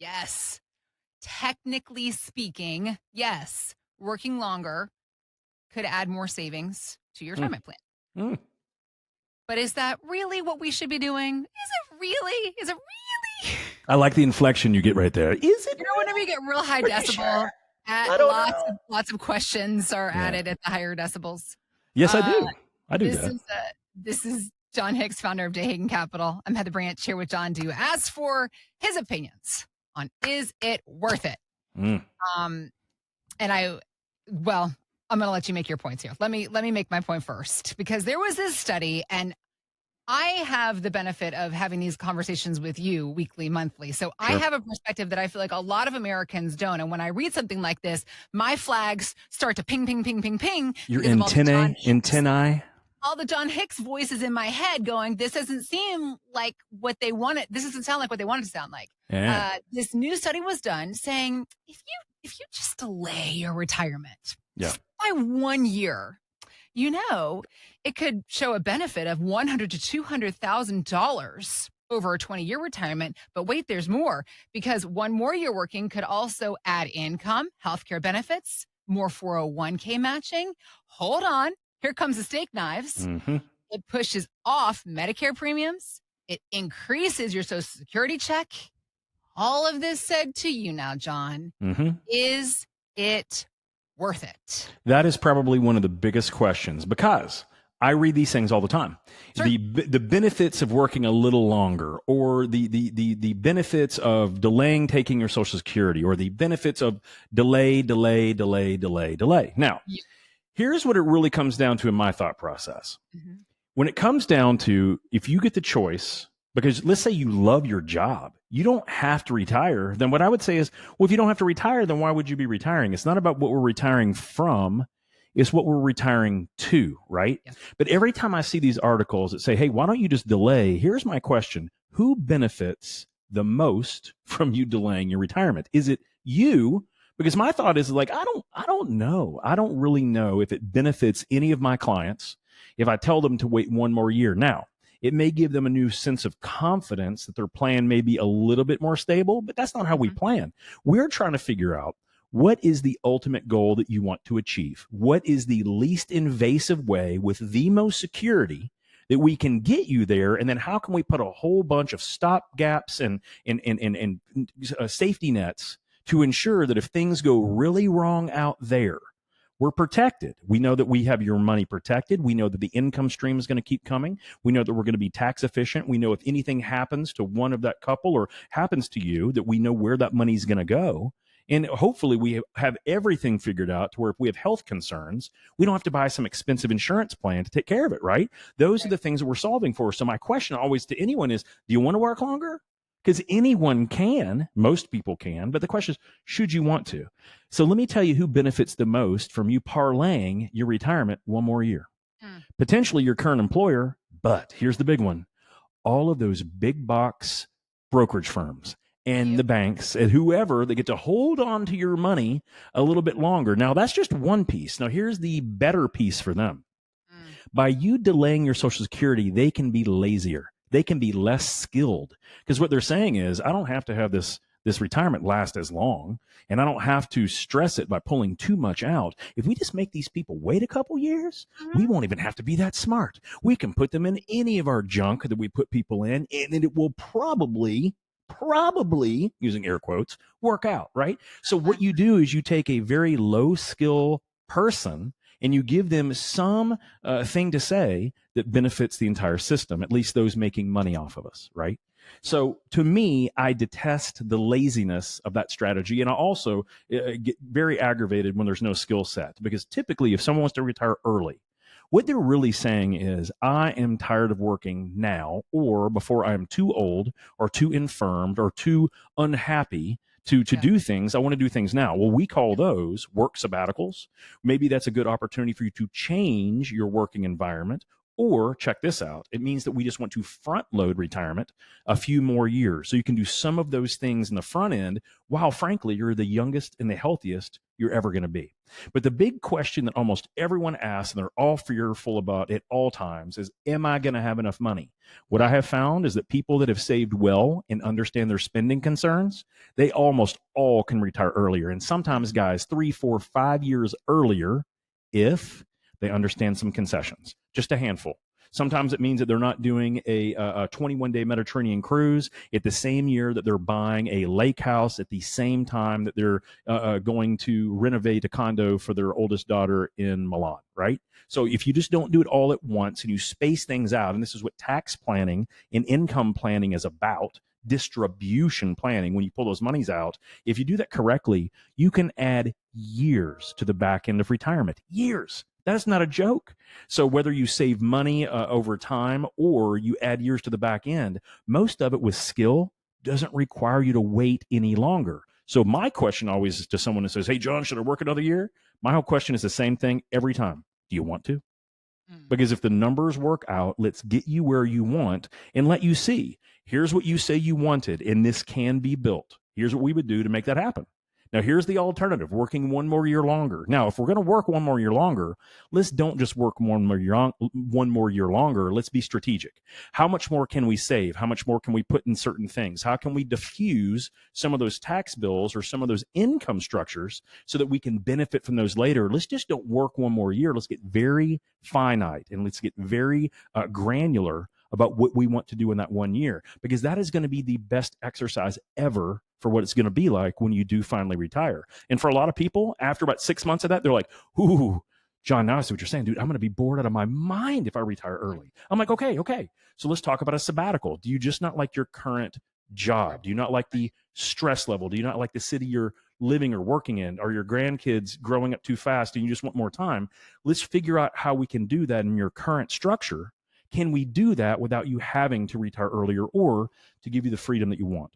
Yes. Technically speaking, yes, working longer could add more savings to your Mm, retirement plan. mm. But is that really what we should be doing? Is it really? Is it really? I like the inflection you get right there. Is it Whenever you really? get real high Are you sure? decibel, I don't know. lots of questions are Yeah. added at the higher decibels. Yes, I Uh, do. I do this that. is this is John Hicks, founder of Hagen Capital. I'm Heather Branch here with John Do. As for his opinions on is it worth it? Mm. Um, and well, I'm going to let you make your points here. Let me make my point first because there was this study, and I have the benefit of having these conversations with you weekly, monthly. So I Sure. have a perspective that I feel like a lot of Americans don't. And when I read something like this, my flags start to ping, ping, ping, ping, ping Your because of antennae. all the John Hicks voices in my head going, this doesn't seem like what they wanted. This doesn't sound like what they wanted to sound like. Yeah. This new study was done saying if you just delay your retirement Yeah. just by 1 year, it could show a benefit of $100,000 to $200,000 over a 20-year retirement. But wait, there's more because one more year working could also add income, healthcare benefits, more 401k matching. Hold on. Here comes the steak knives. Mm-hmm. It pushes off Medicare premiums. It increases your Social Security check. All of this said to you now, John, Mm-hmm. is it worth it? That is probably one of the biggest questions because I read these things all the time. Sure. The benefits of working a little longer, or the benefits of delaying taking your Social Security, or the benefits of delay. Now, Yeah. here's what it really comes down to in my thought process. Mhm. When it comes down to if you get the choice, because let's say you love your job, you don't have to retire, then what I would say is, well, if you don't have to retire, then why would you be retiring? It's not about what we're retiring from, it's what we're retiring to, right? Yeah. But every time I see these articles that say, hey, why don't you just delay? Here's my question. Who benefits the most from you delaying your retirement? Is it you? Because my thought is like, I don't know. I don't really know if it benefits any of my clients if I tell them to wait one more year. Now, it may give them a new sense of confidence that their plan may be a little bit more stable, but that's not how we Mhm. plan. We're trying to figure out what is the ultimate goal that you want to achieve? What is the least invasive way with the most security that we can get you there? And then how can we put a whole bunch of stop gaps and safety nets to ensure that if things go really wrong out there, we're protected. We know that we have your money protected. We know that the income stream is going to keep coming. We know that we're going to be tax efficient. We know if anything happens to one of that couple or happens to you, that we know where that money is going to go. And hopefully we have everything figured out to where if we have health concerns, we don't have to buy some expensive insurance plan to take care of it, right? Those are Right. the things that we're solving for. So my question always to anyone is, do you want to work longer? Because anyone can, most people can, but the question is, should you want to? So let me tell you who benefits the most from you parlaying your retirement one more year. Mm. Potentially your current employer, but here's the big one. All of those big box brokerage firms and Yep. the banks and whoever that get to hold on to your money a little bit longer. Now, that's just one piece. Now, here's the better piece for them. Mm. By you delaying your Social Security, they can be lazier. They can be less skilled because what they're saying is, I don't have to have this retirement last as long, and I don't have to stress it by pulling too much out. If we just make these people wait a couple years, we Mhm. won't even have to be that smart. We can put them in any of our junk that we put people in, and it will probably using air quotes work out, right? So what you do is you take a very low skill person and you give them some thing to say that benefits the entire system, at least those making money off of us, right? Yeah. So to me, I detest the laziness of that strategy. And I also get very aggravated when there's no skill set, because typically if someone wants to retire early, what they're really saying is, I am tired of working now, or before I am too old or too infirmed or too unhappy to Yeah. do things. I want to do things now. Well, we call those work sabbaticals. Maybe that's a good opportunity for you to change your working environment, Or check this out. It means that we just want to front load retirement a few more years. So you can do some of those things in the front end while frankly, you're the youngest and the healthiest you're ever going to be. But the big question that almost everyone asks, and they're all fearful about at all times, is, am I going to have enough money? What I have found is that people that have saved well and understand their spending concerns, they almost all can retire earlier. And sometimes, guys, 3, 4, 5 years earlier, if they understand some concessions, just a handful. Sometimes it means that they're not doing a 21-day Mediterranean cruise at the same year that they're buying a lake house at the same time that they're going to renovate a condo for their oldest daughter in Milan, right? So if you just don't do it all at once and you space things out, and this is what tax planning and income planning is about, distribution planning, when you pull those monies out, if you do that correctly, you can add years to the back end of retirement. Years. That's not a joke. So whether you save money over time or you add years to the back end, most of it with skill doesn't require you to wait any longer. So my question always is to someone that says, hey, John, should I work another year? My whole question is the same thing every time. Do you want to? Because if the numbers work out, let's get you where you want and let you see. Here's what you say you wanted, and this can be built. Here's what we would do to make that happen. Now, here's the alternative, working one more year longer. Now, if we're going to work one more year longer, let's don't just work one more year longer. Let's be strategic. How much more can we save? How much more can we put in certain things? How can we diffuse some of those tax bills or some of those income structures so that we can benefit from those later? Let's just don't work one more year. Let's get very finite and let's get very granular about what we want to do in that 1 year, because that is going to be the best exercise ever for what it's going to be like when you do finally retire. And for a lot of people, after about 6 months of that, they're like, ooh, John, now I see what you're saying, dude. I'm going to be bored out of my mind if I retire early. I'm like, okay. So let's talk about a sabbatical. Do you just not like your current job? Do you not like the stress level? Do you not like the city you're living or working in? Are your grandkids growing up too fast and you just want more time? Let's figure out how we can do that in your current structure. Can we do that without you having to retire earlier or to give you the freedom that you want?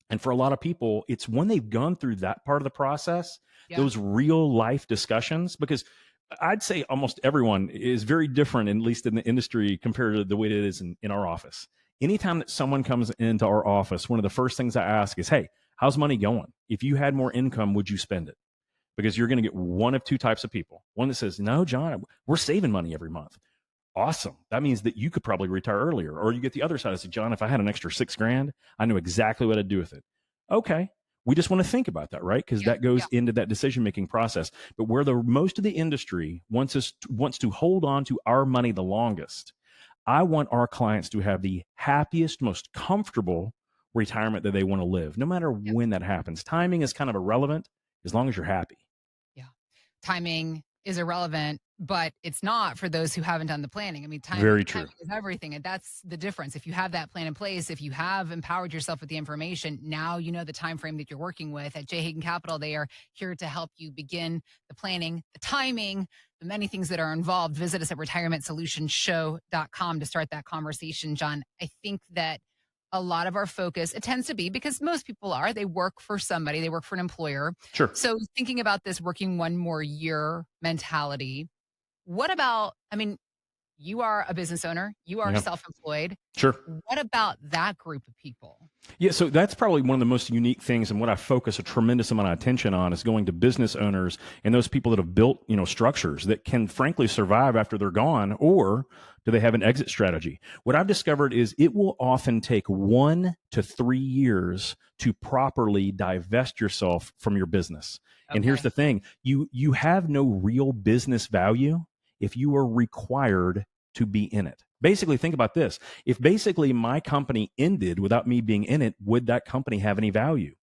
And for a lot of people, it's when they've gone through that part of the process, those real life discussions, because I'd say almost everyone is very different, at least in the industry, compared to the way it is in our office. Anytime that someone comes into our office, one of the first things I ask is, hey, how's money going? If you had more income, would you spend it? Because you're going to get one of two types of people. One that says, no, John, we're saving money every month. Awesome. That means that you could probably retire earlier. Or you get the other side and say, John, if I had an extra $6,000, I knew exactly what I'd do with it. Okay. We just want to think about that, right? Because that goes into that decision-making process. But where most of the industry wants to hold on to our money the longest, I want our clients to have the happiest, most comfortable retirement that they want to live, no matter when that happens. Timing is kind of irrelevant as long as you're happy. Yeah. Timing is irrelevant, but it's not for those who haven't done the planning. I mean, Very true. timing is everything. And that's the difference. If you have that plan in place, if you have empowered yourself with the information, now you know the time frame that you're working with. At J. Hagan Capital, they are here to help you begin the planning, the timing, the many things that are involved. Visit us at retirementsolutionsshow.com to start that conversation, John. I think that a lot of our focus, it tends to be because most people they work for somebody, they work for an employer. Sure. So thinking about this working one more year mentality, what about, I mean, you are a business owner, you are self-employed. Sure. What about that group of people? Yeah, so that's probably one of the most unique things, and what I focus a tremendous amount of attention on is going to business owners and those people that have built, structures that can frankly survive after they're gone, or do they have an exit strategy? What I've discovered is it will often take 1 to 3 years to properly divest yourself from your business. Okay. And here's the thing, you have no real business value if you are required to be in it. Basically, think about this. If basically my company ended without me being in it, would that company have any value?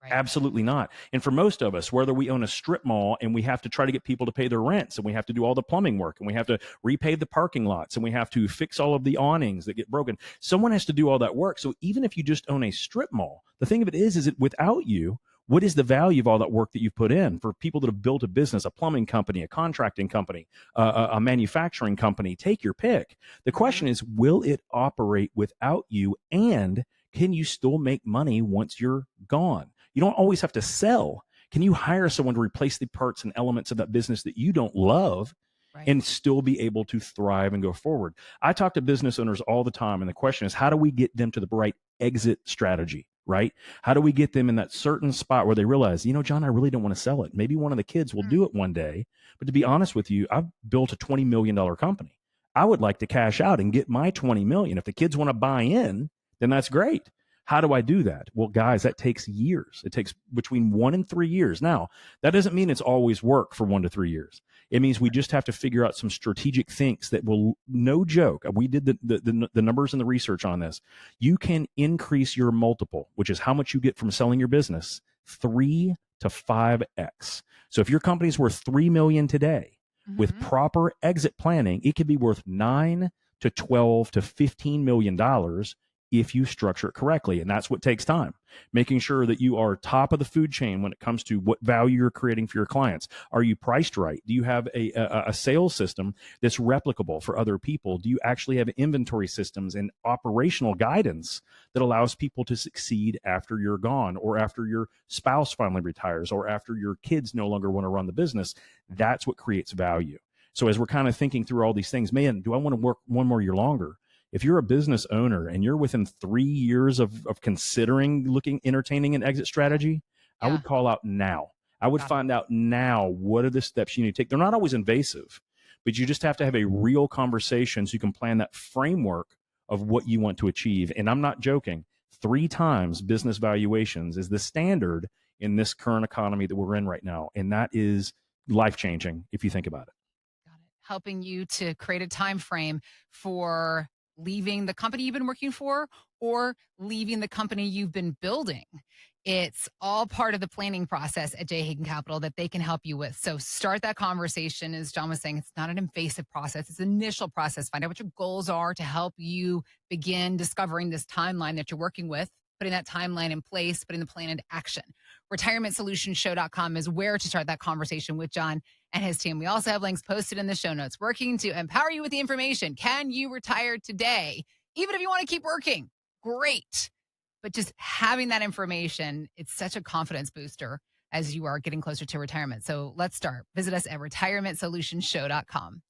Right. Absolutely not. And for most of us, whether we own a strip mall and we have to try to get people to pay their rents and we have to do all the plumbing work and we have to repave the parking lots and we have to fix all of the awnings that get broken, someone has to do all that work. So even if you just own a strip mall, the thing of it is that without you, what is the value of all that work that you've put in? For people that have built a business, a plumbing company, a contracting company, a manufacturing company, take your pick. The question is, will it operate without you? And can you still make money once you're gone? You don't always have to sell. Can you hire someone to replace the parts and elements of that business that you don't love Right. and still be able to thrive and go forward. I talk to business owners all the time, and the question is, how do we get them to the right exit strategy? Right? How do we get them in that certain spot where they realize, John, I really don't want to sell it. Maybe one of the kids will do it one day. But to be honest with you, I've built a $20 million company. I would like to cash out and get my 20 million. If the kids want to buy in, then that's great. How do I do that? Well, guys, that takes years. It takes between 1 and 3 years. Now, that doesn't mean it's always work for 1 to 3 years. It means we just have to figure out some strategic things that will, no joke. We did the numbers and the research on this. You can increase your multiple, which is how much you get from selling your business, 3 to 5x. So if your company's worth 3 million today, with proper exit planning, it could be worth 9 to 12 to $15 million if you structure it correctly. And that's what takes time. Making sure that you are top of the food chain when it comes to what value you're creating for your clients. Are you priced right? Do you have a sales system that's replicable for other people? Do you actually have inventory systems and operational guidance that allows people to succeed after you're gone, or after your spouse finally retires, or after your kids no longer want to run the business? That's what creates value. So as we're kind of thinking through all these things, man, do I want to work one more year longer? If you're a business owner and you're within 3 years of considering entertaining an exit strategy, I Yeah. would call out now. I would find out now, what are the steps you need to take? They're not always invasive, but you just have to have a real conversation so you can plan that framework of what you want to achieve. And I'm not joking. 3 times business valuations is the standard in this current economy that we're in right now. And that is life-changing if you think about it. Got it. Helping you to create a time frame for leaving the company you've been working for or leaving the company you've been building. It's all part of the planning process at J. Hagan Capital that they can help you with. So start that conversation. As John was saying, it's not an invasive process. It's an initial process. Find out what your goals are to help you begin discovering this timeline that you're working with, putting that timeline in place, putting the plan into action. RetirementSolutionShow.com is where to start that conversation with John and his team. We also have links posted in the show notes, working to empower you with the information. Can you retire today? Even if you want to keep working, great. But just having that information, it's such a confidence booster as you are getting closer to retirement. So let's start. Visit us at RetirementSolutionShow.com.